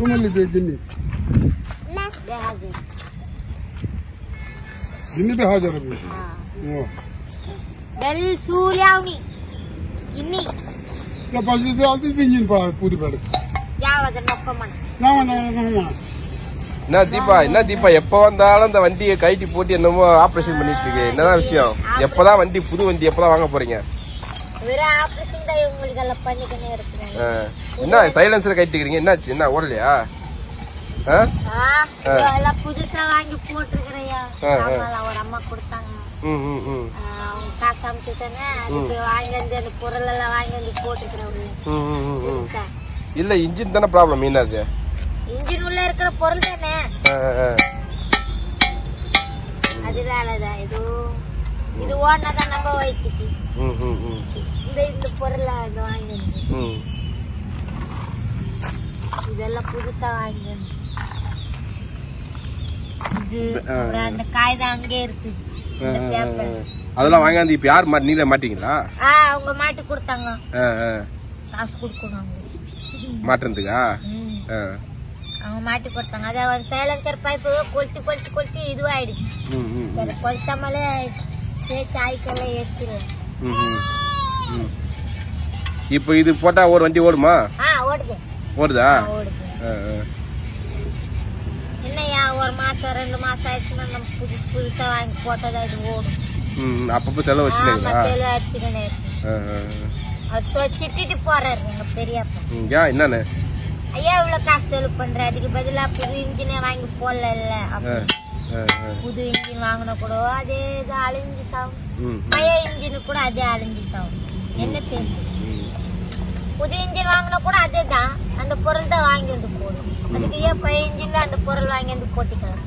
اللي بيجني بهاجر جني بهاجر أبي دل سورياوني جني لا بس إذا أنت بيجين فا بودي بدر جاوا ده نقمنا نعم என்ன தீபா எப்ப வந்தாலும் அந்த வண்டியை கைட்டி போட்டு என்னமோ ஆபரேஷன் பண்ணிட்டு இருக்கீங்க என்னதான் விஷயம் எப்பதான் வண்டி புது வண்டி எப்பதான் வாங்க போறீங்க வேற ஆபரேஷன் தான் உங்களுக்கு எல்லாம் பண்ணிக்கனே இருக்குங்க என்ன சைலன்சர் கைட்டிக்கிறீங்க என்னாச்சு என்ன ஓடலையா எல்லாம் புதுசா வாங்கி போட்டுருக்கறையா ஒரு அம்மா கொடுத்தாங்க அவங்க காசு அனுப்பிட்டாங்க அதுக்கு வாங்கி வந்து அந்த பொருள் எல்லாம் வாங்கி வந்து போட்டுக்கிறவங்க இல்ல இன்ஜின் தானே ப்ராப்ளம் என்னது இன்ஜின் உள்ள இருக்கிற பொருள் தானே அதுதானதான் இது ஓடினாதான் நம்ம வயிற்றுக்கு இந்த பொருள் வாங்கி இதெல்லாம் புதுசா வாங்கி இது அந்த காகிதம் அங்கே இருக்கு அதெல்லாம் வாங்கி இப்ப யார் நீங்க மாட்டீங்களா அவங்க மாட்டி கொடுத்தாங்க காசு கொடுக்கணும் மாட்டுறதுக்கா அவங்க மாட்டி கொடுத்தாங்க அத சைலன்சர் பைப்பு கொளுத்தி இதுவாயிடுச்சு சரி கொளுத்தாமலே சாய்க்கெல்லாம் ஏற்றிடுவோம் இப்ப இது போட்டா ஒரு வண்டி ஓடுமா ஓடுதா என்னையா ஒரு மாசம் 2 மாசம் ஆயிடுச்சுன்னா நம்ம புதுசா வாங்கி போட்டதா இது ஓடும் அப்பப்ப செலவு வச்சுக்கணும் திட்டிட்டு போறாரு எங்க பெரியப்பா என்னன்னு ஐயா இவ்வளவு காசு செலவு பண்ற அதுக்கு பதிலா புது இன்ஜினே வாங்கி போடல புது இன்ஜின் வாங்கின கூட அதே இது அழிஞ்சு சாகும் பழைய இன்ஜினு கூட அதே அழிஞ்சு சாகும் என்ன செய்யுது புது இன்ஜின் வாங்கின கூட அதே தான் அந்த பொருள் தான் வாங்கி வந்து போடும் அதுக்கு ஏன் பழைய இன்ஜின்ல அந்த பொருள் வாங்கி வந்து போட்டுக்கலாம்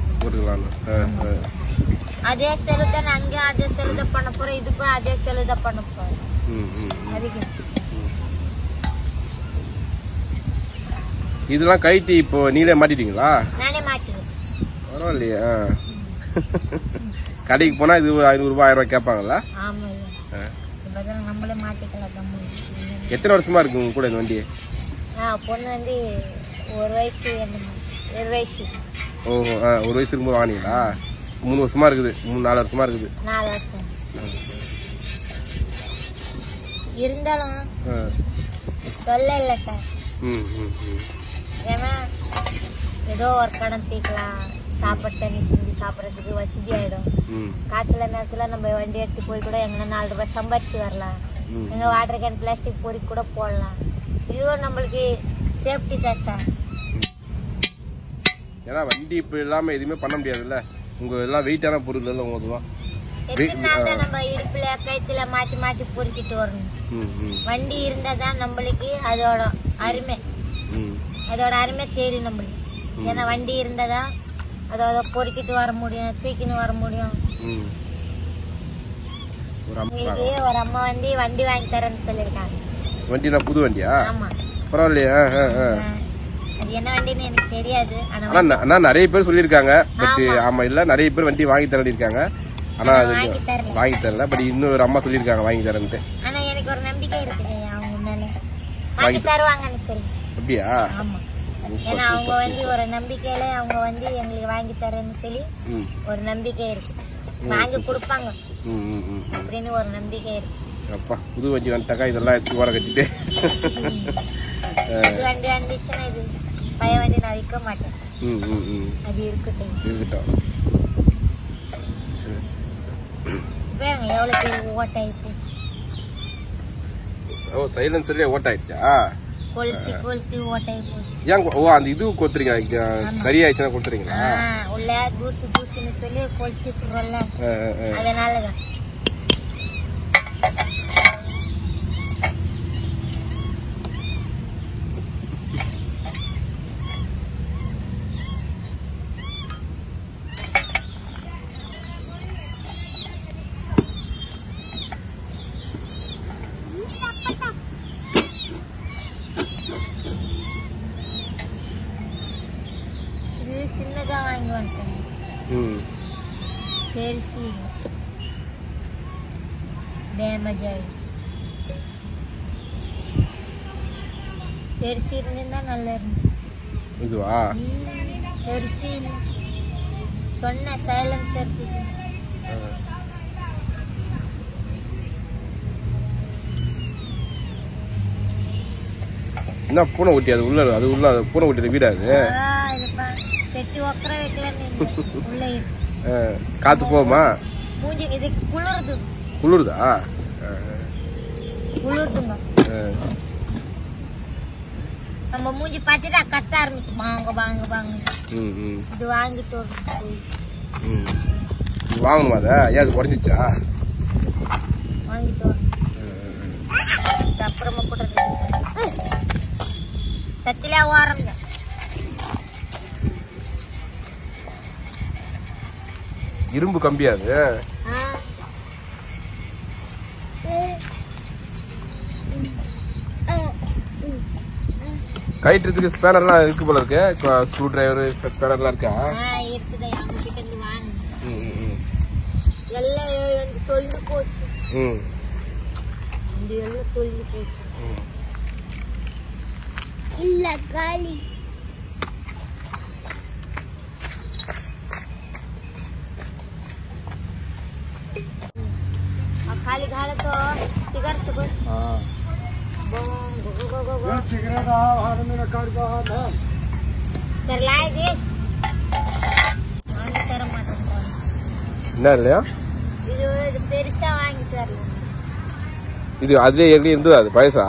அதே செலவு தானே அங்கேயும் அதே செலவு தான் பண்ண போறோம் இதுக்கும் அதே செலவு தான் பண்ண போறோம் அதுக்கு இதெல்லாம் கைட்டி இப்போ நீங்களே மாட்டிட்டீங்களா நானே மாட்டிடுவேன் பரவாயில்லையா கடைக்கு போனா இது 500 ரூபாய் 1000 ரூபாய் கேட்பாங்கல்ல நம்மளே மாட்டிக்கலாம் எத்தனை வருஷமா இருக்கு உங்க கூட இந்த வண்டி பொண்ணு வந்து 1 வயசு 1 வயசு ஓஹோ 1 வயசு இருக்கும்போது வாங்கினீங்களா 3 வருஷமா இருக்குது 4 வருஷமா இருக்குது 4 வருஷம் இருந்தாலும் சொல்ல இல்ல சார் ஏன்னா ஏதோ ஒரு கடன் தீக்கலாம் சாப்பாடு தண்ணி செஞ்சு சாப்பிடறதுக்கு வசதி ஆயிடும் காசுல நேரத்துல நம்ம வண்டி எடுத்து போய் கூட எங்கன்னா 4 ரூபாய் சம்பாதிச்சு வரலாம் எங்க வாட்டர் கேன் பிளாஸ்டிக் பொறி கூட போடலாம் இதுவும் நம்மளுக்கு சேஃப்டி தான் சார் ஏன்னா வண்டி இப்ப இல்லாம எதுவுமே பண்ண முடியாதுல்ல உங்க எல்லாம் வெயிட்டான பொருள் எல்லாம் உங்களுக்குதான் நம்ம இடுப்புல கைத்துல மாட்டி மாட்டி பொறுக்கிட்டு வரணும் வண்டி இருந்தாதான் நம்மளுக்கு அதோட அருமை தெரியும் நம்மளுக்கு ஏன்னா வண்டி இருந்தாதான் அதோட பொறுக்கிட்டு வர முடியும் தூக்கின்னு வர முடியும் ஒரு அம்மா வண்டி வாங்கி தரேன்னு சொல்லிருக்காங்க வண்டினா புது வண்டியா ஆமா பரவாயில்லையா அது என்ன வண்டின்னு எனக்கு தெரியாது ஆனா நிறைய பேர் சொல்லிருக்காங்க பட் ஆமா இல்ல நிறைய பேர் வண்டி வாங்கி தர இருக்காங்க ஆனா அது வாங்கி தரல பட் இன்னொரு அம்மா சொல்லிருக்காங்க வாங்கி தரேன்ட்டு ஆனா எனக்கு ஒரு நம்பிக்கை இருக்கு அவங்க மேல வாங்கி தருவாங்கன்னு சொல்லி அப்படியா ஆமா ஏன்னா அவங்க ஒரு நம்பிக்கையில அவங்க எங்களுக்கு வாங்கி தரேன்னு சொல்லி ஒரு நம்பிக்கை இருக்கு வாங்கி கொடுப்பாங்க அப்படின்னு ஒரு நம்பிக்கை இருக்கு அப்பா புது வண்டி வந்துட்டாக்கா இதெல்லாம் எடுத்து ஓர கட்டிட்டு வண்டி வந்துச்சுன்னா இது பழைய வண்டி நான் விற்க மாட்டேன் அது இருக்கட்டும் எவ்வளவு பேர் ஓட்டாயி போச்சு சைலன்சர்லயே ஓட்டாயிடுச்சா கொளுத்தி ஓட்டாயி போச்சு ஏன் அந்த இது கொடுத்துறீங்க சரி ஆயிடுச்சுன்னா கொடுத்துறீங்களா உள்ள தூசுன்னு சொல்லி கொளுத்திடுறோம்ல அதனாலதான் சின்னதா வாங்கி வந்துட்டேன் பெருசு டேமேஜ் ஆயிடுச்சு பெருசு இருந்தா நல்லா இருந்து இதுவா? பெருசு சொன்ன சைலன்சர் என்ன பூனை குட்டி? அது உள்ள பூனை குட்டி வீடு அது. கெட்டி ஒக்கற வைக்கல உள்ள காத்து போகுமா? மூஞ்சி இது குளிருது. குளிருதா? குளிருதுங்க. நம்ம மூஞ்சி பார்த்துட்டா கத்த ஆரம்பிக்கும். வாங்க வாங்க வாங்க. இது வாங்கிட்டு வாங்கணுமா? அதை ஏன் அது உடஞ்சிச்சா? வாங்கிட்டு அப்புறமா போடுறது சத்தில ஓரம் இரும்பு கம்பியாது. கைட்டுறதுக்கு ஸ்பேனர்லாம் இருக்கு போல இருக்கு. ஸ்க்ரூ டிரைவர் ஸ்பேனர்லாம் இருக்கா? இருக்குது. அவங்க கிட்ட இருந்து வாங்க. எல்லாம் தொழில் போச்சு. இந்த எல்லாம் தொழில் போச்சு. இல்ல காலி. खाली घाल तो टिकर से बस हां गो सिगरेट हाथ में रखा था कर लाए दे वांगी तर मत என்ன இல்லையா? இது பெருசா வாங்கி தரல. இது அதுல ஏறி இருந்தது. அது பைசா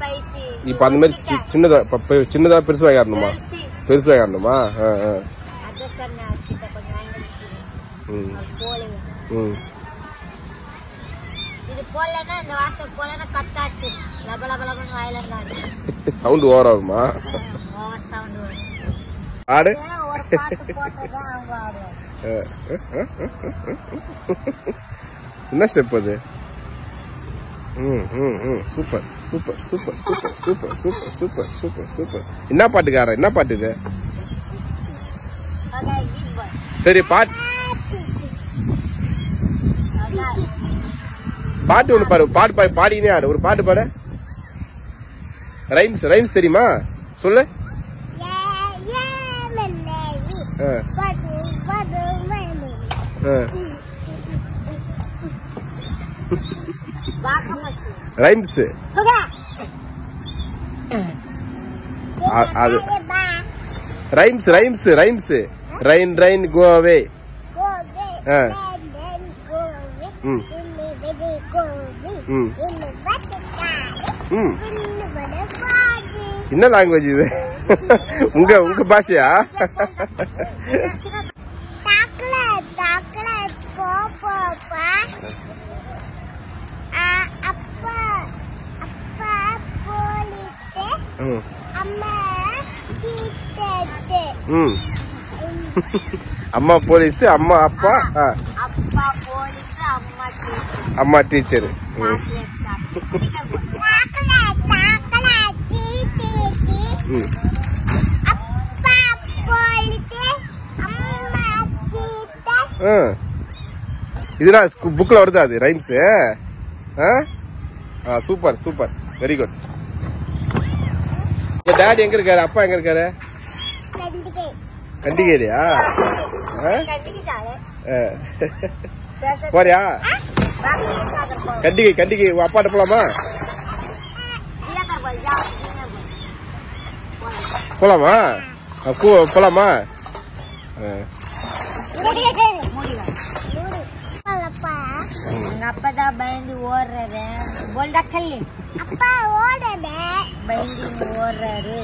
பைசி. இப்போ அந்த மாதிரி சின்னதா பெருசு வாங்கறணுமா? பெருசு வாங்கறணுமா? அத சொன்னா கிட்ட கொஞ்சம் வாங்கி போலே. இது போலனா இந்த வாசல் போலனா கத்தாச்சு. லப லப லபன்னு வாயிலங்க ஆடுது. சவுண்ட் ஓவர் ஆகுமா? ஓவர் சவுண்ட் வரும். ஆடு ஒரு பாட்டு போட்டதா அவங்க ஆடுவாங்க. என்ன ஸ்டெப் அது? Super super super super super super super super super. என்ன பாட்டுக்கார? என்ன பாட்டு இது? சரி பாட்டு ஒண்ணு பாரு. பாட்டு பாடினே ஆடு. ஒரு பாட்டு பாடு. ரைம்ஸ் தெரியுமா? சொல்லு. ரைம்ஸ் அது ரைம்ஸ் ரைன் கோ அவே. என்ன லாங்குவேஜ் இது? உங்க பாஷையா? அம்மா போலீஸ், அம்மா அப்பா, அம்மா டீச்சர். இதெல்லாம் புக்ல வருதா அது rhymes? Super super, very good. Daddy எங்க இருக்காரு? அப்பா எங்க இருக்காரு? கண்டிகேரியா? போறியா? கண்டிகை அப்பாட்ட போலாமா? போலாமா? போலாமா? அப்பதான் பயந்து ஓடுறாரு. போல்டா கல்லு அப்பா ஓடுறே. பயந்து ஓடுறாரு.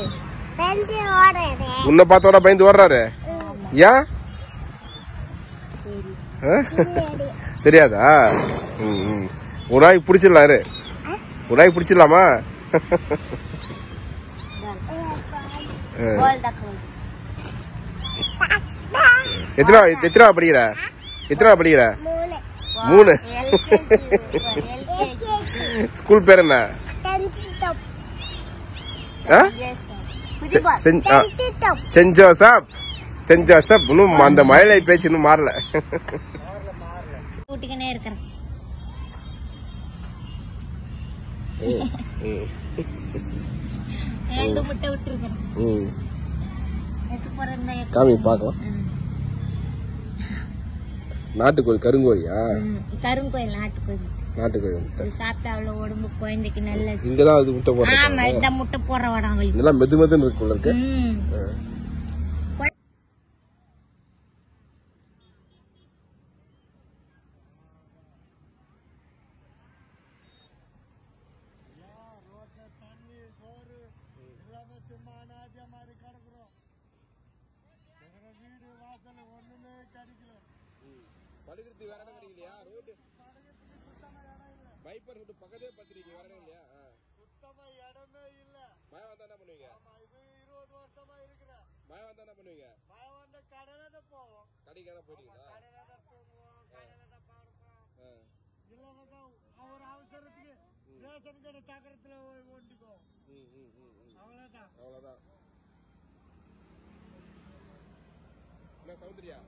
உன்னை பார்த்தோட பயந்து ஓடுறாரு. ஏன் தெரியாதா? ஒரு நாளைக்கு பிடிச்சிடலாரு. ஒரு நாளைக்கு பிடிச்சிடலாமா? எத்தனை படிக்கிற? 3. ஸ்கூல் பேர் என்ன? Saint Joseph. இன்னும் அந்த மழலை பேச்சு இன்னும் மாறல. கூட்டிக்கினே இருக்கிறேன். ரெண்டு முட்டை விட்டுருக்கேன். காமி பார்க்கலாம். நாட்டுக்கோழி கருங்கோழியா? கருங்கோயில் நாட்டுக்கோழி. நாட்டுக்கோழி முட்டை சாப்பிட்டா அவ்வளவு உடம்பு குழந்தைக்கு நல்லது. இங்கதான் அது முட்டை போடுறது. ஆமா, இந்த முட்டை போடுற உடம்பு இதெல்லாம் மெது மெதுன்னு இருக்குள்ள இருக்கு. படுக்கிறதுக்கு வேற இடம் கிடைக்கலையா? ரோடு பைப்பர் ரோடு பக்கத்தே படுத்துறீங்க, வேற இடம் இல்லையா? சுத்தமா இடமே இல்ல. மழை வந்தா என்ன பண்ணுவீங்க? இது 20 வருஷமா இருக்கிற மழை வந்தா என்ன பண்ணுவீங்க? மழை வந்தா கடையில தான் போவோம். கடைக்கார போறீங்களா? கடையில தான் போவோம், கடையில தான் பாடுவோம். இல்லன்னா அவர் அவசரத்துக்கு ரேஷன் கடை தகரத்துல ஓண்டிக்கோ. அவ்வளவுதான். என்ன சௌந்தர்யா?